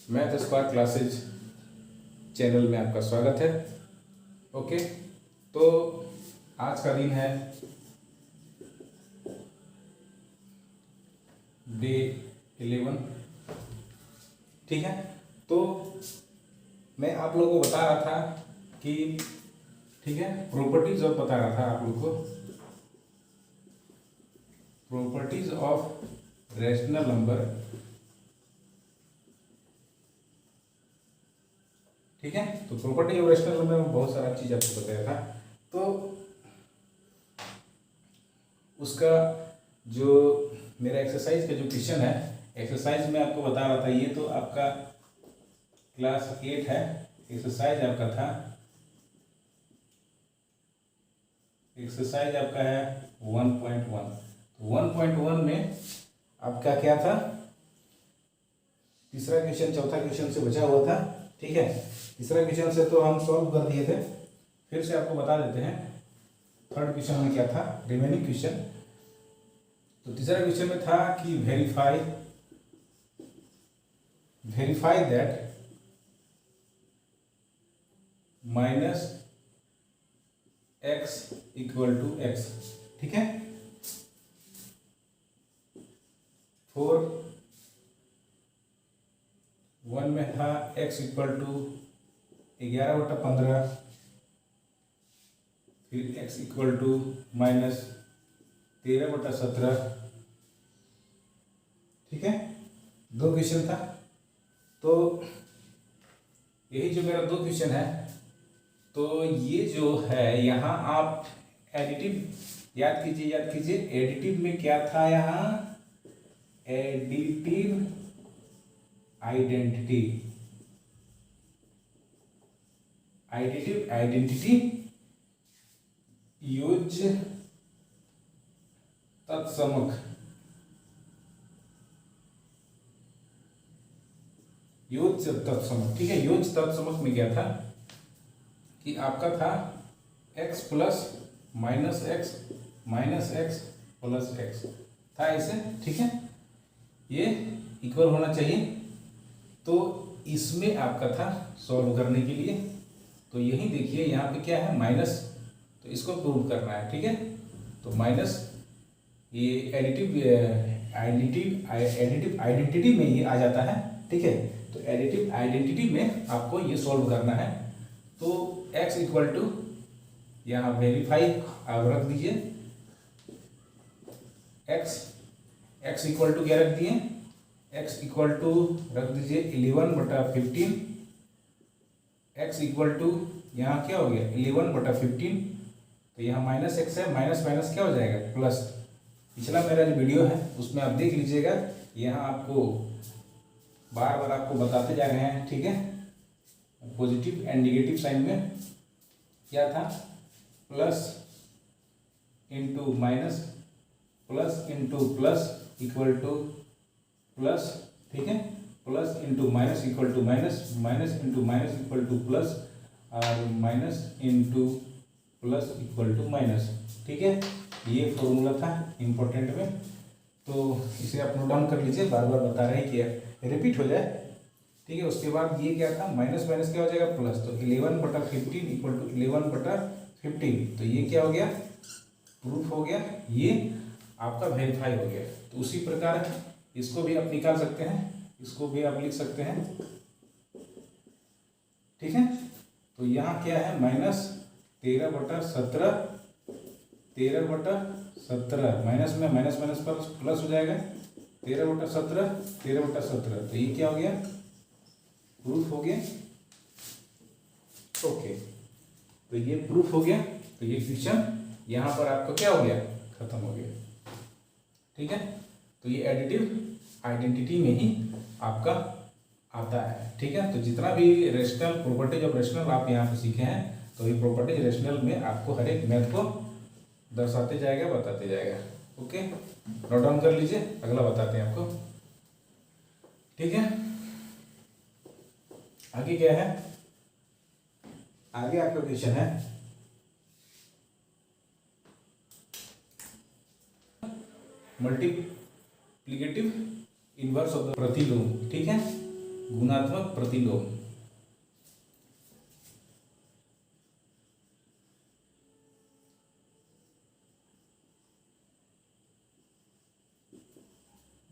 Math square classes channel में आपका स्वागत है। ओके, तो आज का दिन है डे 11। ठीक है, तो मैं आप लोगों को बता रहा था कि ठीक है प्रॉपर्टीज ऑफ बता रहा था आप लोग को प्रॉपर्टीज ऑफ रैशनल नंबर। ठीक है, तो प्रॉपर्टी ऑफ रैशनल नंबर में बहुत सारा चीज आपको बताया था। तो उसका जो मेरा एक्सरसाइज का जो क्वेश्चन है, एक्सरसाइज में आपको बता रहा था, ये तो आपका क्लास 8 है। एक्सरसाइज आपका था, एक्सरसाइज आपका है 1.1। तो 1.1 में आपका क्या था, तीसरा क्वेश्चन चौथा क्वेश्चन से बचा हुआ था। ठीक है, तीसरा क्वेश्चन से तो हम सॉल्व कर दिए थे, फिर से आपको बता देते हैं थर्ड क्वेश्चन में क्या था, रिमेनिंग क्वेश्चन। तो तीसरा क्वेश्चन में था कि verify that minus x equal to x. ठीक है, फोर वन में था x इक्वल टू 11/15, फिर x इक्वल टू माइनस 13/17। ठीक है, दो क्वेश्चन था। तो यही जो मेरा दो क्वेश्चन है, तो ये जो है यहाँ आप एडिटिव याद कीजिए एडिटिव में क्या था, यहाँ एडिटिव आइडेंटिटी यूज तत्समक। ठीक है, यूज तत्समक में क्या था कि आपका था x plus minus x plus x था ऐसे। ठीक है, ये इक्वल होना चाहिए। तो इसमें आपका था सॉल्व करने के लिए, तो यही देखिए यहाँ पे क्या है माइनस, तो इसको प्रूव करना है। ठीक है, तो माइनस ये एडिटिव आइडेंटिटी में ये आ जाता है। ठीक है, तो एडिटिव आइडेंटिटी में आपको ये सॉल्व करना है। तो x इक्वल टू यहाँ वेरीफाई आप रख दीजिए, x इक्वल टू क्या रख दिए, x इक्वल टू रख दीजिए 11/15। x इक्वल टू यहाँ क्या हो गया 11/15, तो यहाँ माइनस एक्स है, माइनस माइनस क्या हो जाएगा प्लस। पिछला मेरा जो वीडियो है उसमें आप देख लीजिएगा, यहाँ आपको बार बार आपको बताते जा रहे हैं। ठीक है, पॉजिटिव एंड नेगेटिव साइन में क्या था, plus into minus, plus into plus equal to plus. ठीक है, plus into minus equal to minus, minus into minus equal to plus, और minus into plus equal to minus. ठीक है, ये formula था इम्पोर्टेंट में, तो इसे आप नोट डाउन कर लीजिए, बार बार बता रहे हैं कि रिपीट हो जाए। ठीक है, उसके बाद ये क्या था, माइनस माइनस क्या हो जाएगा प्लस, तो 11/15 इक्वल टू 11/15, तो ये क्या हो गया प्रूफ हो गया, ये आपका वेरीफाई हो गया। तो उसी प्रकार इसको भी आप निकाल सकते हैं, इसको भी आप लिख सकते हैं। ठीक है, तो यहाँ क्या है माइनस 13/17 माइनस में माइनस माइनस प्लस हो जाएगा 13/17, तो ये क्या हो गया प्रूफ हो गया। ओके, तो ये प्रूफ हो गया, तो ये क्वेश्चन यहाँ पर आपका क्या हो गया खत्म हो गया। ठीक है, तो ये एडिटिव आइडेंटिटी में ही आपका आता है। ठीक है, तो जितना भी रेशनल प्रॉपर्टीज ऑफ रेशनल आप यहाँ पे सीखे हैं, तो ये प्रॉपर्टीज रेशनल में आपको हर एक मैथ को दर्शाते जाएगा, बताते जाएगा। ओके, नोट डाउन कर लीजिए, अगला बताते हैं आपको। ठीक है, आगे क्या है, आगे आपका क्वेश्चन है मल्टीप्लिकेटिव इनवर्स ऑफ द प्रतिलोम। ठीक है, गुणात्मक प्रतिलोम।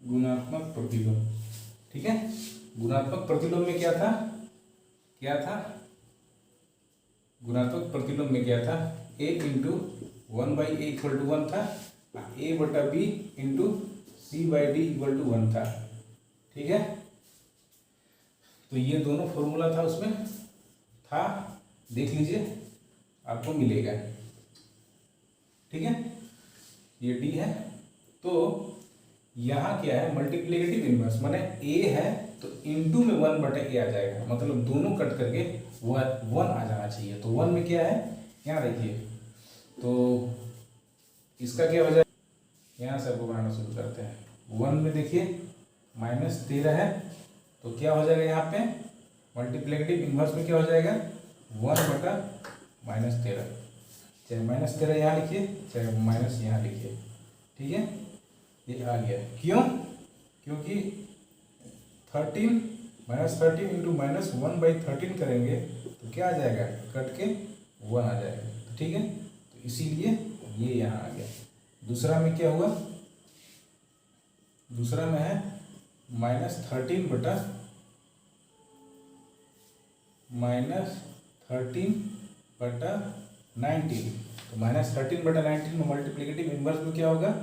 गुणात्मक प्रतिलोम, ठीक है। गुणात्मक प्रतिलोम में क्या था, गुणात्मक प्रतिलोम में क्या था, a into 1/a equal to 1 था, a बटा b into c/d equal to 1 था, ठीक है। तो ये दोनों फॉर्मूला था, उसमें था, देख लीजिए आपको मिलेगा, ठीक है। ये d है। तो यहाँ क्या है, मल्टीप्लिकेटिव इनवर्स, माने a है तो इनटू में 1/a आ जाएगा, मतलब दोनों कट करके 1 आ जाना चाहिए। तो 1 में क्या है, यहाँ देखिए, तो इसका क्या हो जाएगा, यहाँ से आपको बनाना शुरू करते हैं। 1 में देखिए -13 है, तो क्या हो जाएगा यहाँ पे, मल्टीप्लिकेटिव इनवर्स में क्या हो जाएगा, 1/-13, चाहे -13 यहाँ लिखिए चाहे माइनस यहाँ लिखिए, ठीक है। ये आ गया, क्यों, क्योंकि 13 -13 इंटू -1/13 करेंगे तो क्या आ जाएगा, कट के 1 आ जाएगा, ठीक है। तो इसीलिए ये यहाँ आ गया। दूसरा में क्या हुआ, दूसरा में है -13 बटा -13/19, तो -13/19 में मल्टीप्लिकेटिव इनवर्स में क्या होगा,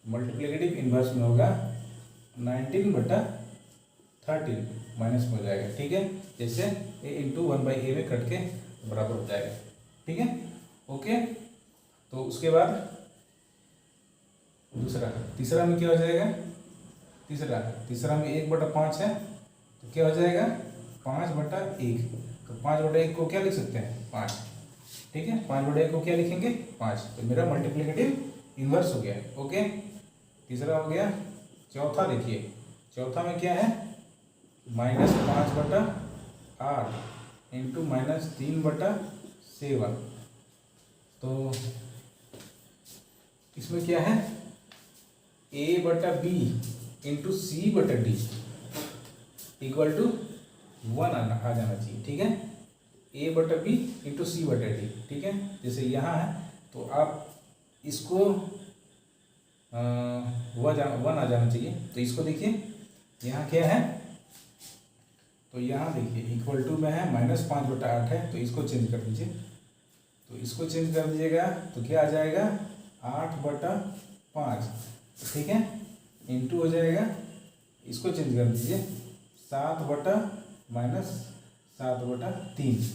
मल्टीप्लिकेटिव इनवर्स में होगा 19/13 माइनस में हो जाएगा, ठीक है। जैसे a इंटू 1/a में कट के बराबर हो जाएगा, ठीक है, ओके। तो उसके बाद दूसरा, तीसरा में क्या हो जाएगा, तीसरा में 1/5 है, तो क्या हो जाएगा 5/1, तो 5/1 को क्या लिख सकते हैं, 5, ठीक है। 5/1 को क्या लिखेंगे, 5, तो मेरा मल्टीप्लिकेटिव इनवर्स हो गया, ओके। तीसरा हो गया। चौथा देखिए, चौथा में क्या है, -5/8 इंटू -3/7, तो इसमें क्या है, a/b into c/d equal to 1 आ जाना चाहिए, ठीक है। a/b इंटू c/d, ठीक है। जैसे यहाँ है तो आप इसको 1 आ जाना चाहिए, तो इसको देखिए यहाँ क्या है, तो यहाँ देखिए इक्वल टू में है -5/8 है, तो इसको चेंज कर दीजिए, तो इसको चेंज कर दीजिएगा तो क्या आ जाएगा 8/5, ठीक है, इंटू हो जाएगा, इसको चेंज कर दीजिए 7/-7/3,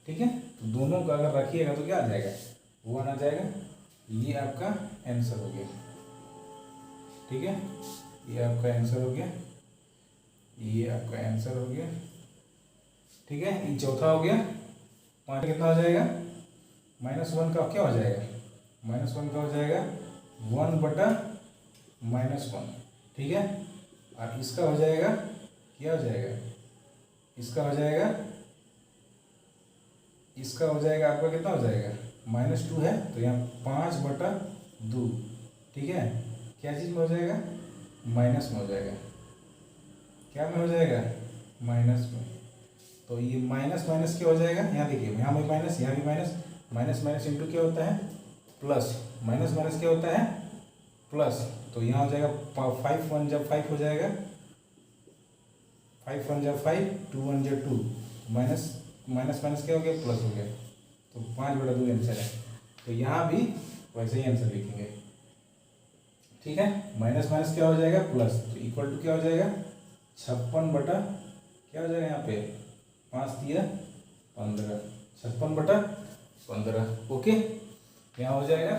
ठीक है। तो दोनों का अगर रखिएगा तो क्या आ जाएगा, 1 आ जाएगा। ये आपका आंसर हो गया, ठीक है, ये आपका आंसर हो गया, ये आपका आंसर हो गया, ठीक है। ये चौथा हो गया। 5 कितना हो जाएगा, -1 का क्या हो जाएगा, -1 का हो जाएगा 1/-1, ठीक है। और इसका हो जाएगा, क्या हो जाएगा, इसका हो जाएगा आपका कितना हो जाएगा, -2 है, तो यहाँ 5/2, ठीक है। क्या चीज़ में हो जाएगा, माइनस में हो जाएगा, क्या में हो जाएगा, माइनस में। तो ये माइनस माइनस क्या हो जाएगा, यहाँ देखिए, यहाँ भी माइनस, यहाँ भी माइनस, माइनस माइनस इंटू क्या होता है, प्लस, माइनस माइनस क्या होता है, प्लस। तो यहाँ हो जाएगा 5 1 जब 5 हो जाएगा, 5 1 जब 5, 2 1 जब 2, माइनस माइनस माइनस क्या हो गया, प्लस हो गया, तो 5/2 आंसर है। तो यहाँ भी वैसे ही आंसर लिखेंगे, ठीक है। माइनस माइनस क्या हो जाएगा, प्लस, तो इक्वल टू क्या हो जाएगा 56 क्या हो जाएगा, यहाँ पे 5 3 15, 56/15, ओके। यहाँ हो जाएगा,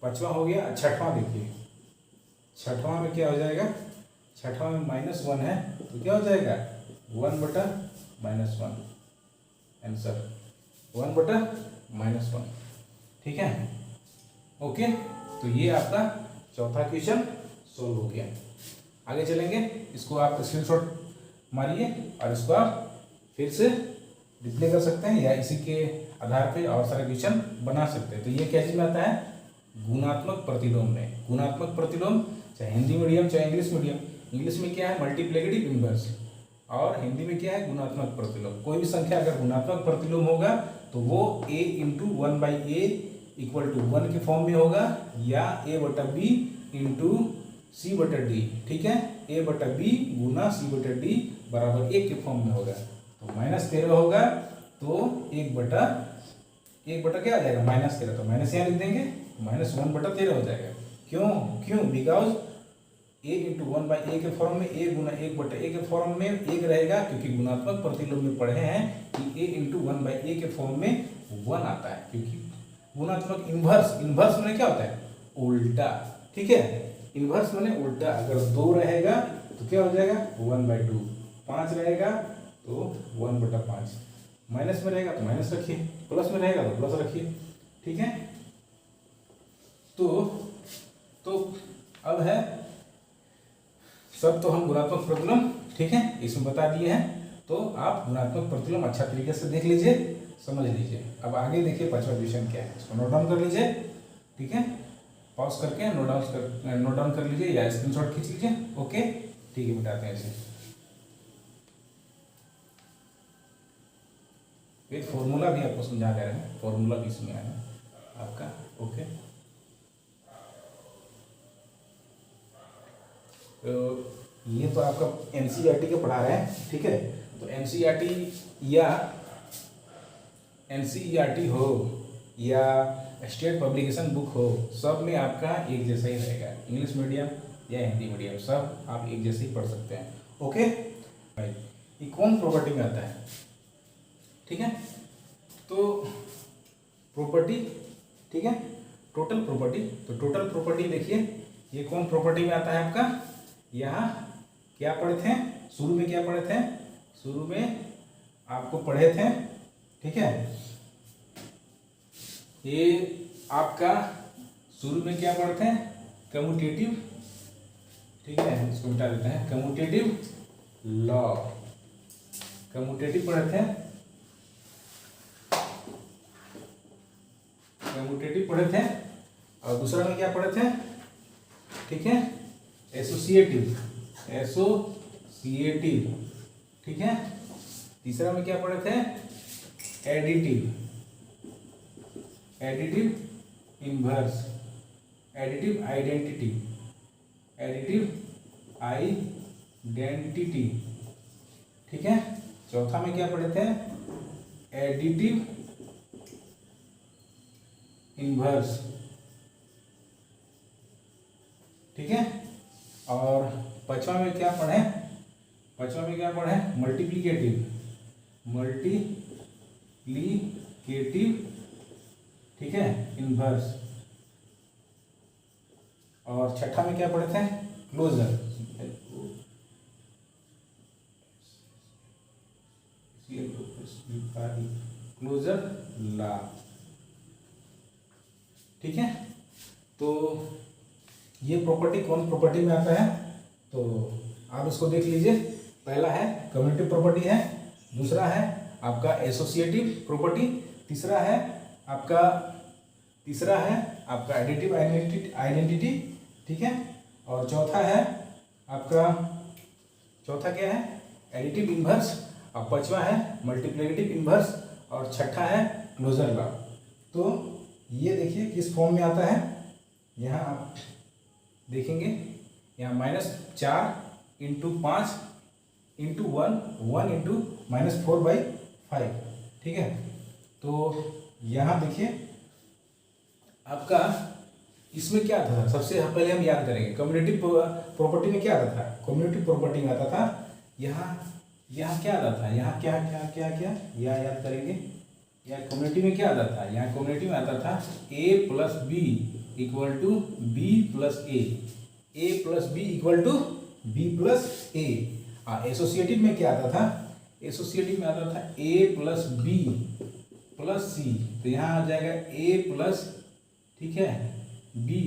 पाँचवा हो गया। छठवां देखिए, छठवां में क्या हो जाएगा, छठवां में -1 है, तो क्या हो जाएगा 1/-1, आंसर 1/-1, ठीक है, ओके। तो ये आपका चौथा क्वेश्चन सोल्व हो गया। आगे चलेंगे, इसको आप स्क्रीनशॉट मारिए और इसको आप फिर से डिस्प्ले कर सकते हैं या इसी के आधार पे और सारे क्वेश्चन बना सकते हैं। तो ये क्या चीज में आता है, गुणात्मक प्रतिलोम में। गुणात्मक प्रतिलोम चाहे हिंदी मीडियम चाहे इंग्लिश मीडियम, इंग्लिश में क्या है मल्टीप्लिकेटिव इनवर्स, और हिंदी में क्या है, गुणात्मक प्रतिलोम। कोई भी संख्या अगर गुणात्मक प्रतिलोम होगा तो वो a into 1/a equal to 1 के फॉर्म में होगा, या a/b इंटू c/d, ठीक है, a/b गुना c/d बराबर 1 के फॉर्म में होगा। तो -13 होगा तो 1 बटा क्या आ जाएगा, -13, तो माइनस यहाँ लिख देंगे, -1/13 हो जाएगा। क्यों बिकॉज a इंटू 1/a के फॉर्म में, a गुना 1/a के फॉर्म में 1 रहेगा, क्योंकि गुणात्मक प्रतिलोम में पढ़े हैं कि a इंटू 1/a के फॉर्म में 1 आता है, क्योंकि गुणात्मक इन्वर्स में क्या होता है, उल्टा, ठीक है, इन्वर्स माने उल्टा। अगर 2 रहेगा तो क्या हो जाएगा 1/2, 5 रहेगा तो 1/5, माइनस में रहेगा तो माइनस रखिए, प्लस में रहेगा तो प्लस रखिए, ठीक है। तो अब है सब तो हम गुणात्मक प्रतिलोम, ठीक है, इसमें बता दिए हैं। तो आप गुणात्मक प्रतिलोम अच्छा तरीके से देख लीजिए, समझ लीजिए। अब आगे देखिए 5वां क्वेश्चन क्या है, इसको नोट डाउन कर लीजिए, ठीक है, पॉज करके नोट डाउन कर लीजिए या स्क्रीनशॉट खींच लीजिए। ओके, ठीक है, मिटाते हैं इसे। एक फॉर्मूला भी आपको समझा दे रहे हैं, फॉर्मूला भी इसमें आया आपका। ओके, तो ये तो आपका एनसीईआरटी के पढ़ा रहे हैं, ठीक है। तो एनसीईआरटी हो या स्टेट पब्लिकेशन बुक हो, सब में आपका एक जैसा ही रहेगा, इंग्लिश मीडियम या हिंदी मीडियम, सब आप एक जैसे ही पढ़ सकते हैं। ओके भाई, ये कौन प्रॉपर्टी में आता है, ठीक है। तो प्रॉपर्टी, ठीक है, टोटल प्रॉपर्टी। तो टोटल प्रॉपर्टी देखिए, ये कौन प्रॉपर्टी में आता है आपका, यहाँ क्या पढ़े थे, शुरू में क्या पढ़े थे, शुरू में आपको पढ़े थे, ठीक है, ये आपका शुरू में क्या पढ़ते हैं, कम्यूटेटिव, ठीक है, इसको मिटा देते हैं, कम्यूटेटिव लॉ, कम्यूटेटिव पढ़े थे, कम्यूटेटिव पढ़े थे। और दूसरा में क्या पढ़े थे, ठीक है, एसोसिएटिव, ठीक है। तीसरा में क्या पढ़े थे, एडिटिव इन्वर्स, एडिटिव आइडेंटिटी, ठीक है। चौथा में क्या पढ़े थे, एडिटिव इन्वर्स, ठीक है। और पांचवा में क्या पढ़े, मल्टीप्लिकेटिव, ठीक है, इन्वर्स। और छठा में क्या पढ़े थे, क्लोजर, लॉ, ठीक है। तो ये प्रॉपर्टी कौन प्रॉपर्टी में आता है, तो आप इसको देख लीजिए। पहला है कम्यूटेटिव प्रॉपर्टी है, दूसरा है आपका एसोसिएटिव प्रॉपर्टी, तीसरा है आपका एडिटिव आइडेंटिटी, ठीक है। और चौथा क्या है, एडिटिव इन्वर्स, और पांचवा है मल्टीप्लिकेटिव इन्वर्स, और छठा है क्लोजर लॉ। तो ये देखिए किस फॉर्म में आता है, यहाँ आप देखेंगे, यहाँ -4 इंटू 5 इंटू 1 इंटू -4/5, ठीक है। तो यहाँ देखिए आपका इसमें क्या आता था, सबसे पहले हम याद करेंगे कम्यूटेटिव प्रॉपर्टी में क्या आता था, कम्यूटेटिव प्रॉपर्टी में आता था, यहाँ क्या आता था, यहाँ क्या यहाँ याद करेंगे, यहाँ कम्युनिटी में क्या आता था, यहाँ कम्युनिटी में आता था a plus B equal to B plus A plus B equal to B plus A. Associative में क्या आता था, एसोसिएटिव में आता था a plus B plus C, तो यहाँ आ जाएगा a प्लस, ठीक है, बी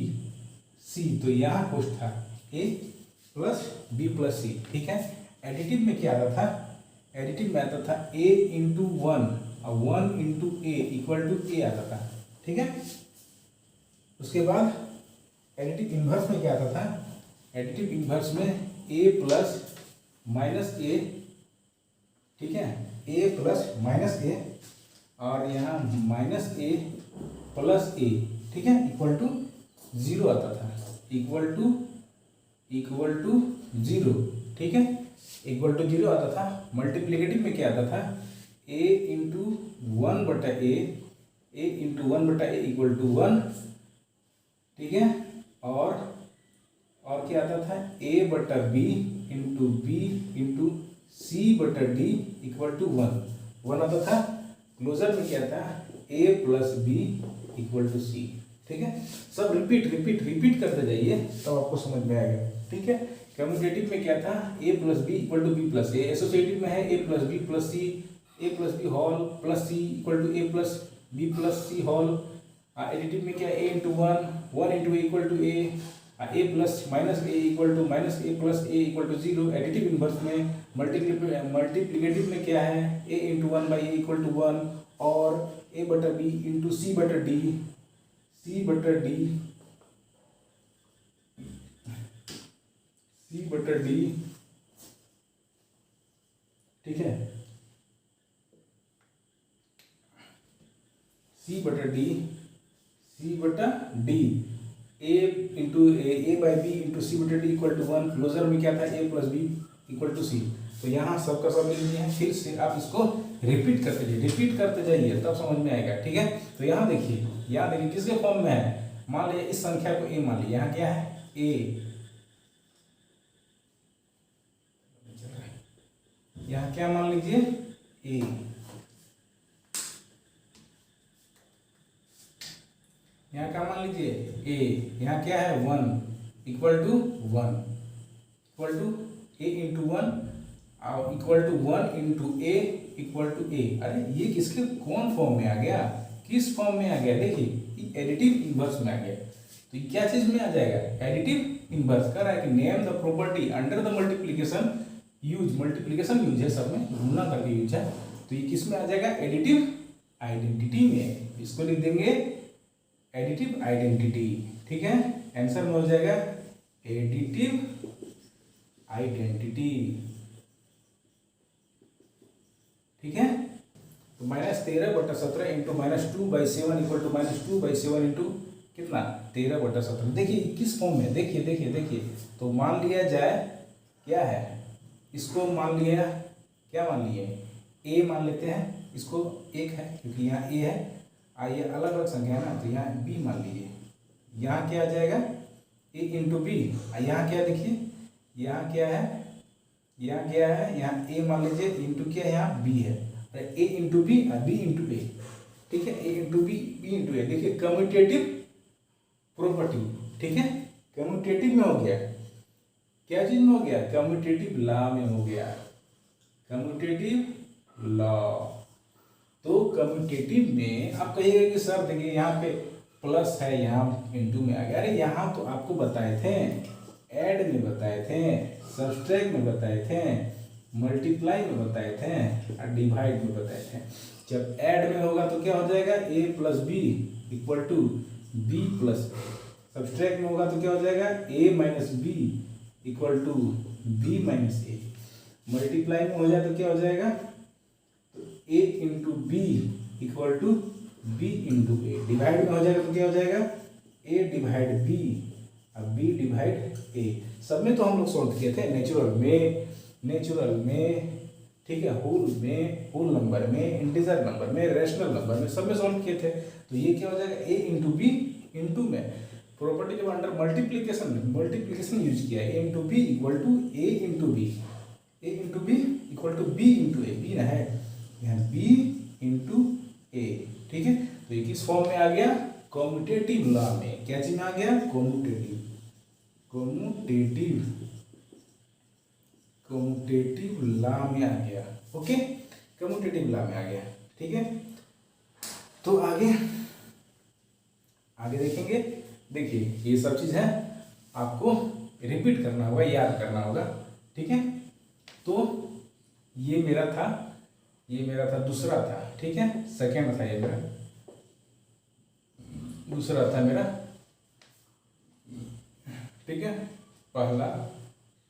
सी, तो यहाँ कुछ था a प्लस बी प्लस सी, ठीक है। एडिटिव में क्या आता था, एडिटिव में आता था a इंटू 1 और 1 इंटू ए इक्वल टू ए आता था, ठीक है। उसके बाद एडिटिव इन्वर्स में क्या आता था, एडिटिव इन्वर्स में a प्लस माइनस ए ठीक है, ए प्लस माइनस ए और यहाँ माइनस ए प्लस ए, ठीक है, इक्वल टू जीरो आता था, इक्वल टू जीरो, ठीक है, इक्वल टू जीरो आता था। मल्टीप्लिकेटिव में क्या आता था, ए इंटू वन बटा ए इंटू वन बटा ए इक्वल टू वन, ठीक है, और क्या आता था, ए बटा बी इंटू सी बटा डी इक्वल टू वन आता था। क्लोजर में क्या था, A plus B equal to सी, ठीक है। सब रिपीट करते जाइए तब आपको समझ में आएगा, ठीक है। कम्यूटेटिव में क्या था, A plus B equal to B plus A. Associative में है A plus B plus C, A plus B whole plus C equal to A plus B plus C whole. Additive में क्या, A into one into A equal to A plus minus A equal to minus A plus A equal to zero. Additive inverse में multiplicative में क्या है, A into one by A equal to one और ए बटा B into C बटा D ठीक है, C बटा D A into A by B into C बटा D equal to one. Closure में क्या था, A plus B equal to C. तो यहाँ सबका सब लिख दिया है। फिर से आप इसको रिपीट करते जाइए तब समझ में आएगा, ठीक है। तो यहाँ देखिए किसके फॉर्म में है, मान लिया इस संख्या को ए मान लिया, यहाँ क्या है ए, यहाँ क्या मान लीजिए ए, यहाँ क्या मान लीजिए ए, यहाँ क्या है one equal to A into one equal to one into A equal to A. अरे ये किसके कौन फॉर्म में आ गया, किस फॉर्म में आ गया, देखिए एडिटिव इनवर्स में आ गया। तो ये क्या चीज में आ जाएगा, एडिटिव इनवर्स। कर रहा है कि name the property under the multiplication use है, सब में गुणा करके यूज है। तो ये किस में आ जाएगा, एडिटिव आइडेंटिटी में। इसको लिख देंगे एडिटिव आइडेंटिटी, ठीक है। आंसर में हो जाएगा एडिटिव आइडेंटिटी, ठीक है। तो -13/17 इंटू -2/7 इक्वल टू -2/7 इंटू कितना 13/17। देखिए किस फॉर्म में, देखिए। तो मान लिया जाए क्या है, इसको मान लिया, क्या मान लिए, ए मान लेते हैं, इसको एक है क्योंकि यहाँ ए है, ये अलग अलग संख्या है ना, तो यहाँ बी मान लीजिए। यहाँ क्या आ जाएगा, ए इंटू बी। यहाँ क्या, देखिए यहाँ क्या है, यहाँ ए मान लीजिए इंटू क्या, यहाँ बी है, ए इंटू बी और बी इंटू ए, ठीक है, ए इंटू बी इंटू ए। देखिए कम्यूटेटिव प्रॉपर्टी, ठीक है, कम्यूटेटिव में हो गया, क्या चीज में हो गया, कम्यूटेटिव लॉ में हो गया, कम्यूटेटिव लॉ। तो कम्यूटेटिव में आप कहिएगा कि सर देखिए यहाँ पे प्लस है, यहाँ इंटू में आ गया। अरे यहाँ तो आपको बताए थे, ऐड में बताए थे, सब्सट्रैक्ट में बताए थे, मल्टीप्लाई में बताए थे और डिवाइड में बताए थे। जब ऐड में होगा तो क्या हो जाएगा, A plus B equal to B plus A. Subtract में होगा तो क्या हो जाएगा, A minus B equal to B minus A. Multiply में हो जाए तो क्या हो जाएगा, तो A into B equal to B into A. Divide में हो जाएगा तो क्या हो जाएगा, ए डिवाइड बी और बी डिवाइड ए। सब में तो हम लोग सॉल्व किए थे, नेचुरल में, ठीक है, होल नंबर में, इंटीजर नंबर में, रैशनल नंबर में, सब में सॉल्व किए थे। तो ये क्या हो जाएगा, ए इंटू बी इंटू में प्रॉपर्टी जब अंडर मल्टीप्लिकेशन यूज किया है, A into B equal to A into B, A into B equal to B into A. B ना है यहाँ, बी इंटू ए, ठीक है। तो ये किस फॉर्म में आ गया, कम्यूटेटिव लॉ में। क्या चीज में आ गया, कम्यूटेटिव लॉ में आ गया, ओके, कम्यूटेटिव लॉ में आ गया, ठीक है। तो आगे देखेंगे। देखिए ये सब चीज है, आपको रिपीट करना होगा, याद करना होगा, ठीक है। तो ये मेरा था दूसरा था, ठीक है, सेकेंड था ये मेरा, दूसरा था मेरा, ठीक है। पहला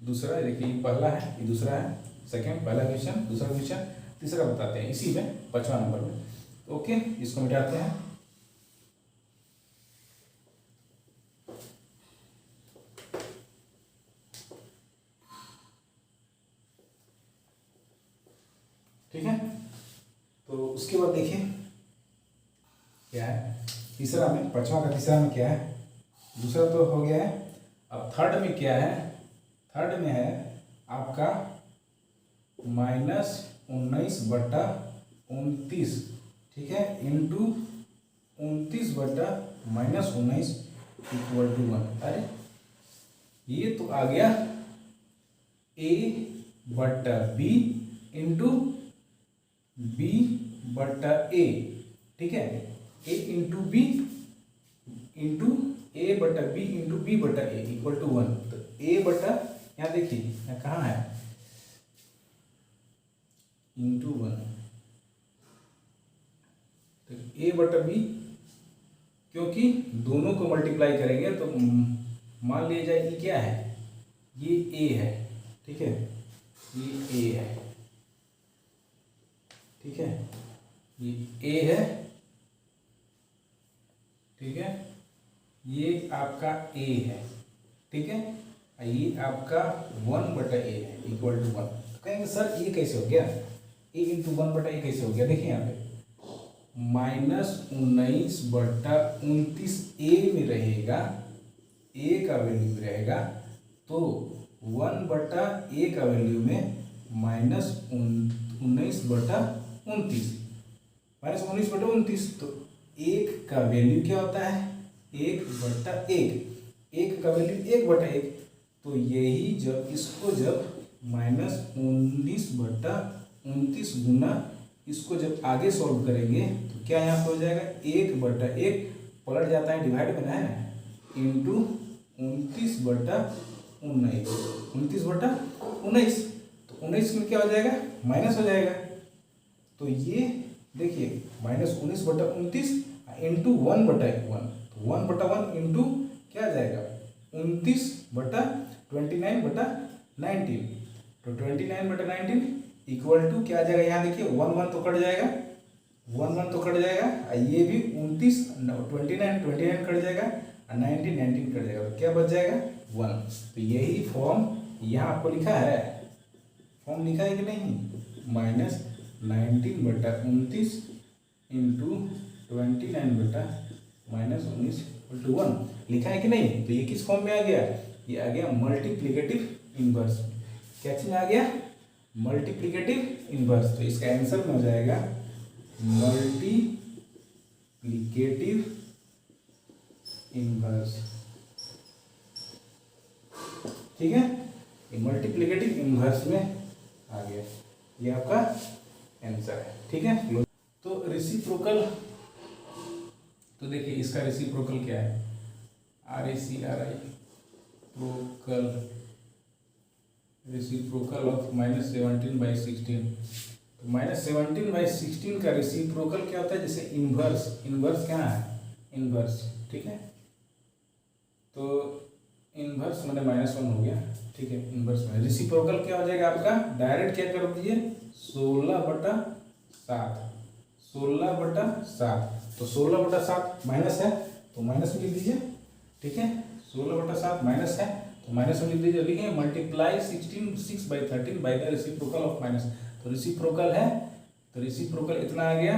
दूसरा, देखिए ये पहला है, ये दूसरा है, सेकेंड, पहला क्वेश्चन, दूसरा क्वेश्चन। तीसरा बताते हैं इसी में 5वां नंबर में। ओके, इसको मिटाते हैं। ठीक है, तो उसके बाद देखिए क्या है तीसरा में, 5वां का तीसरा में क्या है, दूसरा तो हो गया है। अब थर्ड में क्या है, थर्ड में है आपका -19/29, ठीक है, इंटू 29/-19 इक्वल टू 1। अरे ये तो आ गया A/B इंटू B/A, ठीक है, A into B into A/B into B/A equal to 1। तो यहाँ देखिए यहाँ कहाँ है, इंटू 1। तो A/B, क्योंकि दोनों को मल्टीप्लाई करेंगे तो मान लिया जाए ये क्या है, ये A है, ठीक है, ये A है, ठीक है, ये A है, ठीक है, ये आपका A है, ठीक है, ये आपका 1/A है इक्वल टू 1। तो कहेंगे सर ये कैसे हो गया, A इंटू 1/A कैसे हो गया, देखिए यहाँ पे -19/29 A में रहेगा, A का वैल्यू में रहेगा, तो 1/A का वैल्यू में -19/29, तो 1 का वैल्यू क्या होता है, 1/1, 1 का वैल्यू 1/1। तो यही जब इसको जब -19/29 गुना इसको जब आगे सॉल्व करेंगे तो क्या यहाँ पे हो जाएगा, 1/1 पलट जाता है, डिवाइड में है इंटू 29/19, तो 19 में क्या हो जाएगा, माइनस हो जाएगा। तो ये देखिए -19/29 इंटू 1/1, तो 1/1 इंटू क्या आ जाएगा 29/29/19, तो 29/19 इक्वल टू क्या आ जाएगा, यहाँ देखिए 1 तो कट जाएगा, 1 तो कट जाएगा, ये भी 29 कट जाएगा, 19 कट जाएगा, तो क्या बच जाएगा 1। तो यही फॉर्म यहाँ आपको लिखा है, फॉर्म लिखा है कि नहीं, -19/29 इंटू 29/-19 लिखा है कि नहीं। तो ये किस फॉर्म में आ गया, ये आ गया मल्टीप्लिकेटिव इनवर्स। क्या चीज आ गया, मल्टीप्लिकेटिव इनवर्स। तो इसका आंसर में हो जाएगा मल्टीप्लिकेटिव इनवर्स, ठीक है, ये मल्टीप्लिकेटिव इनवर्स में आ गया, ये आपका आंसर है, ठीक है। तो रेसिप्रोकल, तो देखिए इसका रेसिप्रोकल क्या है, RACRI प्रोकल, रेसिप्रोकल ऑफ -17/16। तो -17/16 का रेसिप्रोकल क्या होता है, जैसे इनवर्स, इनवर्स क्या है, इनवर्स, ठीक है। तो इनवर्स मैंने -1 हो गया, ठीक है, इनवर्स में रेसिप्रोकल क्या हो जाएगा आपका, डायरेक्ट क्या कर दीजिए 16/7, 16/7। तो 16/7 माइनस है तो माइनस में लिख दीजिए, ठीक है, 16/7 माइनस है तो माइनस में लिख दीजिए, लिखेंगे multiply 6/13 by the reciprocal of minus. तो रेसिप्रोकल है, तो रेसिप्रोकल इतना आ गया,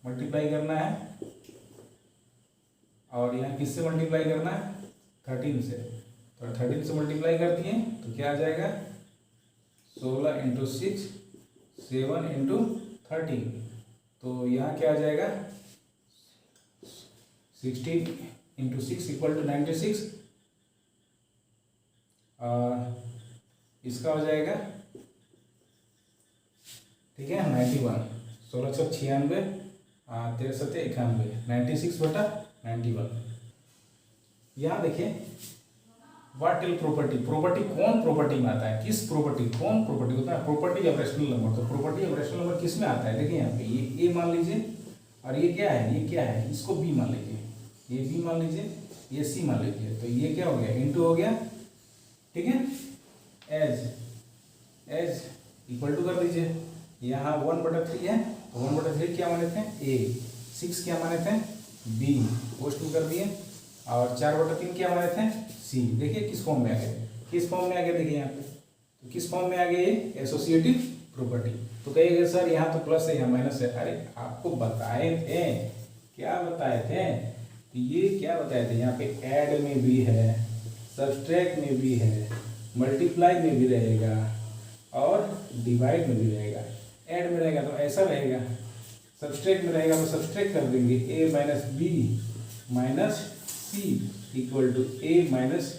मल्टीप्लाई करना है, और यहाँ किससे मल्टीप्लाई करना है, 13 से। तो 13 से मल्टीप्लाई कर दिए तो क्या आ जाएगा 16 × 6 7 × 13। तो यहाँ क्या आ जाएगा 16 × 6 = 96, और इसका हो जाएगा, ठीक है, 91, 16 × 96 63 91, 96/91। यहाँ देखिए व्हाट टिल प्रॉपर्टी, प्रॉपर्टी कौन प्रॉपर्टी में आता है, किस प्रॉपर्टी, कौन प्रॉपर्टी होता है, प्रॉपर्टी ऑफ रैशनल नंबर। तो प्रॉपर्टी ऑफ रैशनल नंबर किस में आता है, देखिए यहाँ पे ये A मान लीजिए, और ये क्या है, ये क्या है, इसको B मान लीजिए, ये B मान लीजिए, ये C मान लीजिए। तो ये क्या हो गया, इंटू हो गया, ठीक है, एज इक्वल टू कर दीजिए, यहाँ 1/3 है, तो 1/3 क्या माने थे ए, 6 क्या माने थे बी, पोस्ट में कर दिए, और 4/3 क्या माने थे सी। देखिए किस फॉर्म में आ गए, किस फॉर्म में आ गया, देखिए यहाँ पे तो किस फॉर्म में आ गई एसोसिएटिव प्रॉपर्टी। तो कहिएगा सर यहाँ तो प्लस है यहाँ माइनस है, अरे आपको बताए थे, क्या बताए थे, ये क्या बताए थे, यहाँ पे ऐड में भी है, सब्सट्रैक्ट में भी है, मल्टीप्लाई में भी रहेगा और डिवाइड में भी रहेगा। ऐड में रहेगा तो ऐसा रहेगा, सब्सट्रैक्ट में रहेगा तो सब्सट्रैक्ट कर देंगे, A minus B minus C equal to A minus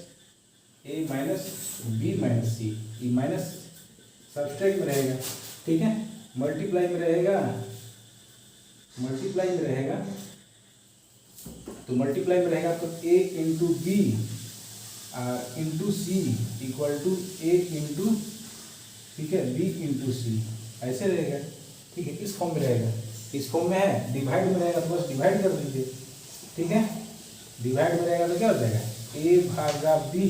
B minus C, ई माइनस सब्सट्रैक्ट में रहेगा, ठीक है। मल्टीप्लाई में रहेगा, मल्टीप्लाई में रहेगा तो मल्टीप्लाई में रहेगा तो A into B into C equal to A into, ठीक है, बी इंटू सी, ऐसे रहेगा, ठीक है। इस फॉर्म में रहेगा, इस फॉर्म में है। डिवाइड में रहेगा तो बस डिवाइड कर दीजिए, ठीक है। डिवाइड में रहेगा तो क्या हो जाएगा, ए भागा बी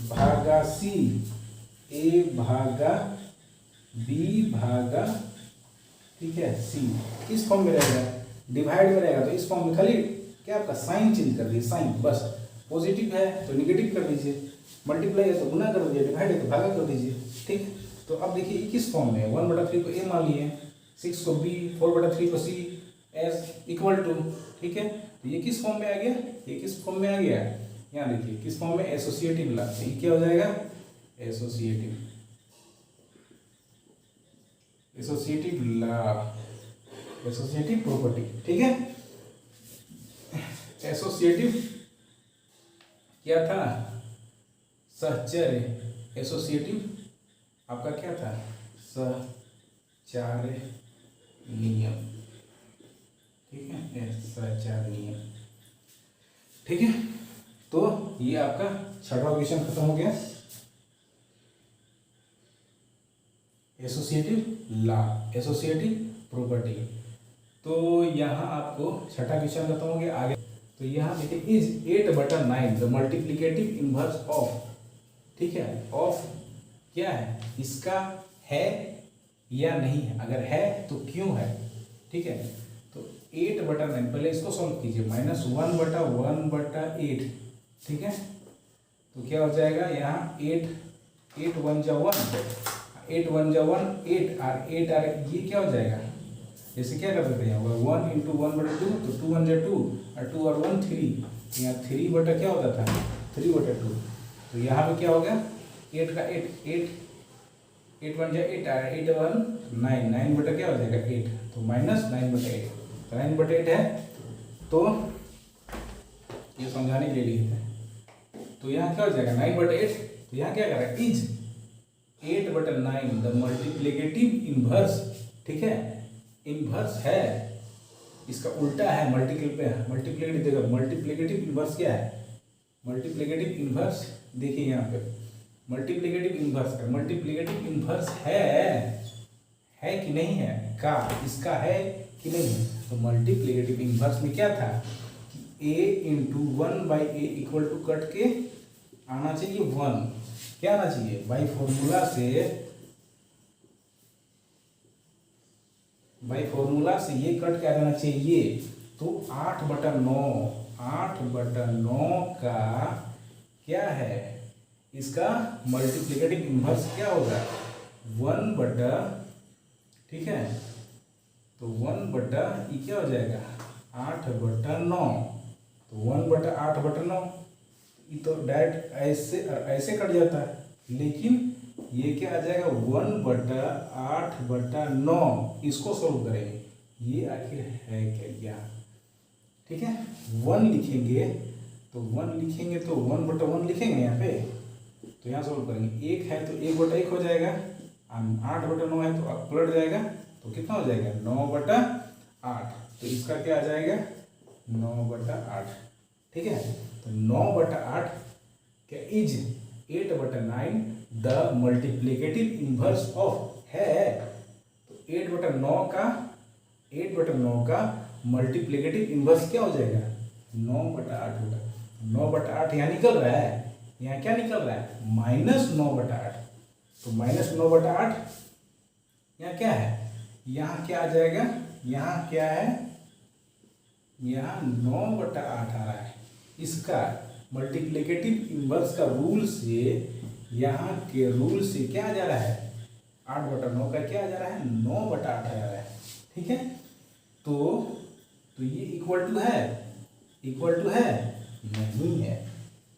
भागा सी, ए भागा बी भागा, ठीक है, सी, इस फॉर्म में रहेगा। डिवाइड में रहेगा तो इस फॉर्म में खाली क्या आपका साइन चेंज कर दिए, साइन बस, पॉजिटिव है तो निगेटिव कर दीजिए, मल्टीप्लाई है तो गुना कर दीजिए, डिवाइड है तो भागा कर दीजिए, ठीक। तो अब देखिए किस फॉर्म में, 1/3 को ए मान लिए, 6 को बी, 4/3 को सी, एस इक्वल टू, ठीक है। तो ये किस फॉर्म में आ गया, ये किस फॉर्म में आ गया, यहाँ देखिए किस फॉर्म में, एसोसिएटिव ला, ये क्या हो जाएगा एसोसिएटिव, एसोसिएटिव ला, एसोसिएटिव प्रॉपर्टी, ठीक है। एसोसिएटिव क्या था, सहचर्य, एसोसिएटिव आपका क्या था, सहचार्य नियम, ठीक है, सहचार्य नियम, ठीक है। तो ये आपका छठवां क्वेश्चन खत्म हो गया, एसोसिएटिव लॉ, एसोसिएटिव प्रॉपर्टी। तो यहाँ आपको छठा क्वेश्चन खत्म हो गया। आगे तो यहाँ देखिए, is 8/9 the multiplicative inverse of, ठीक है, ऑफ क्या है, इसका है या नहीं है, अगर है तो क्यों है, ठीक है। तो 8/9, पहले इसको सॉल्व कीजिए, -1/1/8, ठीक है। तो क्या हो जाएगा यहाँ 8 1 जा 1, 8 1 जा 1 8, और 8 और ये क्या हो जाएगा, जैसे क्या कर देते हैं 1 × 1/2, तो 2 1 जा 2, और 2 और 1 3, यहाँ 3 बटा क्या होता था 3/2। तो यहाँ पे क्या हो गया 8 का 8 1 जा 8, और 8 1 9, 9 बटा क्या हो जाएगा 8, तो -9/8, तो 9/8 है। तो ये समझाने के लिए है, तो यहाँ क्या हो जाएगा 9/8, तो यहाँ क्या कर रहा है, इज 8/9 द मल्टीप्लिकेटिव इनवर्स, ठीक है, इनवर्स है, इसका उल्टा है, मल्टीप्लिकेटिव देखो, मल्टीप्लिकेटिव इनवर्स क्या है, मल्टीप्लिकेटिव इनवर्स देखिए यहाँ पे, मल्टीप्लिकेटिव इनवर्स है, मल्टीप्लिकेटिव इनवर्स है कि नहीं है, का इसका है कि नहीं है। तो मल्टीप्लिकेटिव इनवर्स में क्या था कि a × 1/a equal to cut के आना चाहिए 1, क्या आना चाहिए, बाई फॉर्मूला से ये कट के आ जाना चाहिए। तो 8/9 का क्या है, इसका मल्टीप्लिकेटिव इनवर्स क्या होगा 1/, ठीक है, तो 1/, ये क्या हो जाएगा 8/9, तो 1/8/9, ये तो डायरेक्ट ऐसे कट जाता है, लेकिन ये क्या आ जाएगा 1/8/9, इसको सोल्व करेंगे, ये आखिर है क्या, ठीक है। 1 लिखेंगे तो 1/1 लिखेंगे यहाँ पे, तो यहाँ सोल्व करेंगे, 1 है तो 1/1 हो जाएगा, 8/9 है तो अब पलट जाएगा, तो कितना हो जाएगा 9/8, तो इसका क्या आ जाएगा 9/8, ठीक है। तो 9/8 क्या is 8/9 the multiplicative inverse of है, तो 8/9 का मल्टीप्लिकेटिव इनवर्स क्या हो जाएगा 9/8 होगा। 9/8 यहाँ निकल रहा है, यहाँ क्या निकल रहा है -9/8, तो -9/8 यहाँ क्या है, यहाँ क्या आ जाएगा, यहाँ क्या है, यहाँ 9/8 आ रहा है। इसका मल्टीप्लिकेटिव इन्वर्स का रूल से, यहाँ के रूल से क्या आ जा रहा है, 8/9 का क्या आ जा रहा है, 9/8 आ जा रहा है। ठीक है, तो ये इक्वल टू है, इक्वल टू है, नहीं है,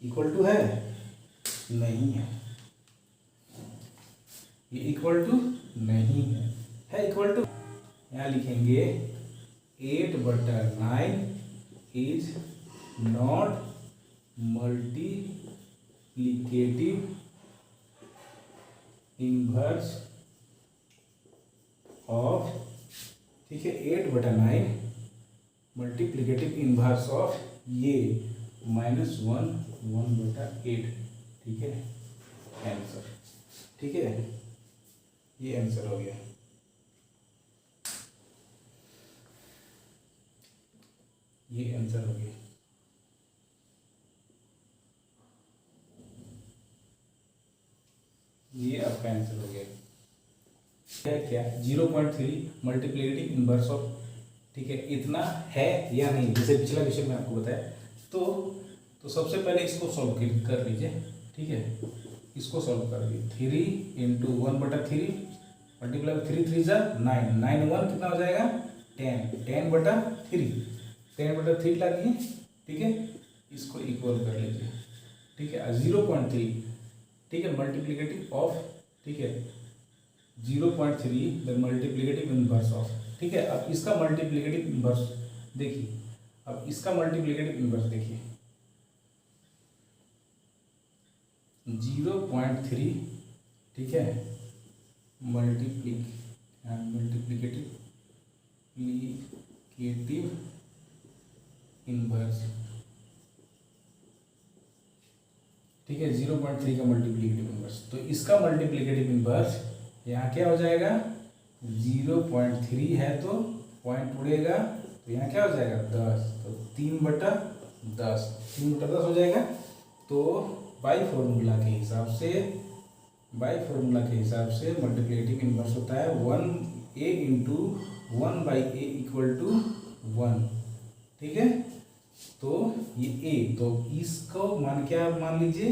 इक्वल टू है, नहीं है, ये इक्वल टू नहीं है इक्वल टू, यहाँ लिखेंगे 8/9 is not multiplicative inverse of, ठीक है, 8/9 मल्टीप्लिकेटिव इनवर्स ऑफ ये -1 1/8। ठीक है, आंसर, ठीक है, ये आंसर हो गया। ये आंसर हो गया। ये आपका आंसर हो गया। क्या 0.3 मल्टीप्लिकेटिव इनवर्स ऑफ, ठीक है, इतना है या नहीं, जैसे पिछला विषय में आपको बताया। तो सबसे पहले इसको सॉल्व कर लीजिए। ठीक है, इसको सॉल्व कर लीजिए। 3 × 1/3 मल्टीप्लाई 3 3 जा 9, 9 1 कितना हो जाएगा, 10, 10/3, 10/3 ला दिए। ठीक है, इसको इक्वल कर लीजिए। ठीक है, 0.3, ठीक है, मल्टीप्लिकेटिव ऑफ, ठीक है, 0.3 द मल्टीप्लिकेटिव इनवर्स ऑफ। ठीक है, अब इसका मल्टीप्लिकेटिव इनवर्स देखिए, अब इसका मल्टीप्लिकेटिव इनवर्स देखिए 0.3, ठीक है, मल्टीप्लिकेटिव इनवर्स, ठीक है, 0.3 का मल्टीप्लिकेटिव इनवर्स। तो इसका मल्टीप्लिकेटिव इनवर्स यहाँ क्या हो जाएगा, 0.3 है तो पॉइंट उड़ेगा, तो यहाँ क्या हो जाएगा 10, तो 3/10, 3/10 हो जाएगा। तो बाई फॉर्मूला के हिसाब से, मल्टीप्लिकेटिव इनवर्स होता है 1a × 1/a = 1। ठीक है, तो ये a, तो इसको क्या मान लीजिए,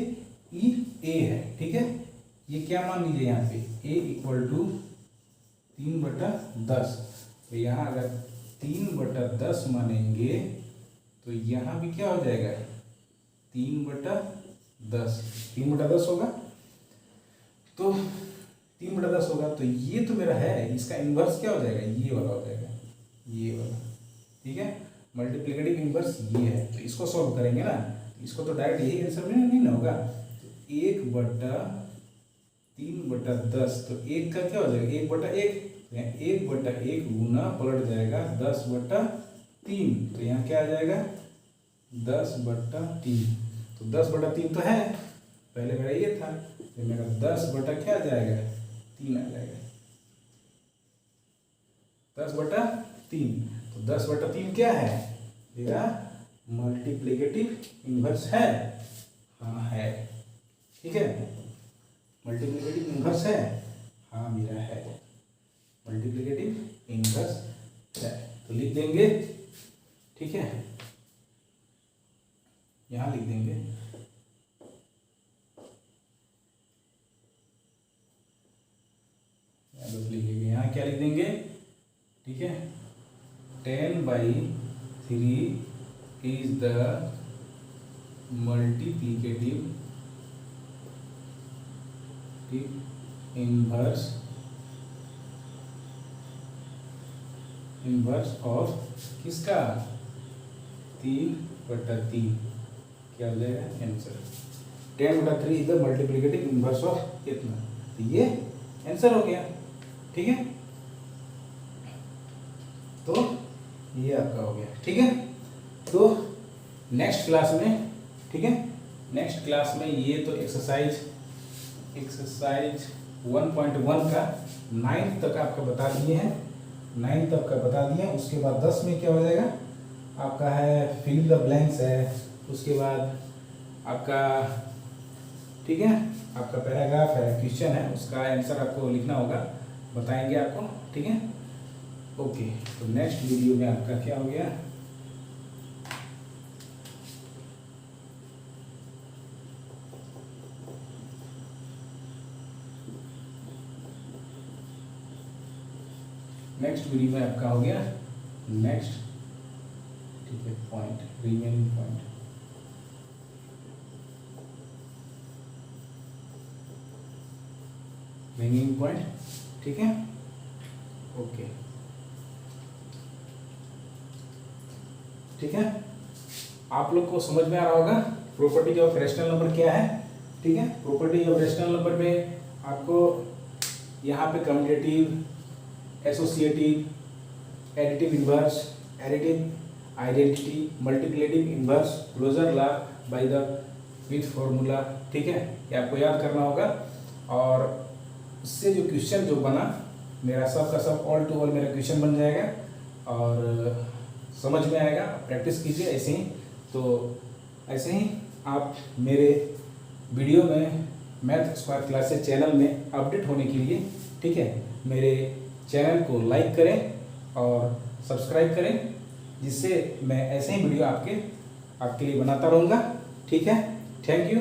a है। ठीक है, ये क्या मान लीजिए यहाँ पे a = 3/10। तो यहाँ अगर 3/10 मानेंगे तो यहाँ भी क्या हो जाएगा, 3/10, 3/10 होगा। तो 3/10 होगा, तो ये तो मेरा है, इसका इन्वर्स क्या हो जाएगा, ये वाला हो जाएगा, ये वाला। ठीक है, मल्टीप्लिकेटिव इन्वर्स ये है। तो इसको सॉल्व करेंगे ना, इसको तो डायरेक्ट यही आंसर में नहीं ना होगा। तो 1/3/10, तो 1 का क्या हो जाएगा, 1/1, 1/1 गुना पलट जाएगा 10/3। तो यहाँ क्या आ जाएगा, 10/3। तो 10/3 तो है, पहले मेरा ये था, तो मेरा 10 क्या आ जाएगा, 3 आ जाएगा, 10/3। तो 10/3 क्या है, मेरा मल्टीप्लिकेटिव इनवर्स है। हाँ है, ठीक है, मल्टीप्लिकेटिव इनवर्स है, हाँ मेरा है, मल्टीप्लिकेटिव इनवर्स है। तो लिख देंगे, ठीक है, यहाँ लिख देंगे, बस लिखेंगे, यहाँ क्या लिख देंगे, ठीक है, 10/3 is the multiplicative inverse of किसका, 3/3। क्या हो जाएगा answer, 10/3 is the multiplicative inverse of कितना, तो ये आंसर हो गया। ठीक है, तो ये आपका हो गया। ठीक है, तो नेक्स्ट क्लास में, ठीक है, नेक्स्ट क्लास में ये तो एक्सरसाइज 1.1 का 9 तक आपका बता दिए हैं, 9 तक का बता दिए हैं। उसके बाद 10 में क्या हो जाएगा आपका, है फिल द ब्लैंक्स है, उसके बाद आपका, ठीक है, आपका पैराग्राफ है, क्वेश्चन है, उसका आंसर आपको लिखना होगा। बताएंगे आपको, ठीक है। ओके, तो नेक्स्ट वीडियो में आपका क्या हो गया, नेक्स्ट वीडियो में आपका हो गया नेक्स्ट, ठीक है, point, remaining point. Remaining point, ठीक है। ओके, ठीक है, आप लोग को समझ में आ रहा होगा प्रॉपर्टी ऑफ रैशनल नंबर क्या है, ठीक है। प्रॉपर्टी ऑफ रैशनल नंबर में आपको यहाँ पे commutative, associative, additive inverse, additive identity, multiplicative inverse, closure law by the with formula, ठीक है, ये आपको याद करना होगा। और उससे जो क्वेश्चन जो बना मेरा सब का सब ऑल टू ऑल मेरा क्वेश्चन बन जाएगा और समझ में आएगा, प्रैक्टिस कीजिए ऐसे ही। तो ऐसे ही आप मेरे वीडियो में मैथ स्क्वायर क्लासेस चैनल में अपडेट होने के लिए, ठीक है, मेरे चैनल को लाइक करें और सब्सक्राइब करें, जिससे मैं ऐसे ही वीडियो आपके लिए बनाता रहूँगा, ठीक है। Thank you.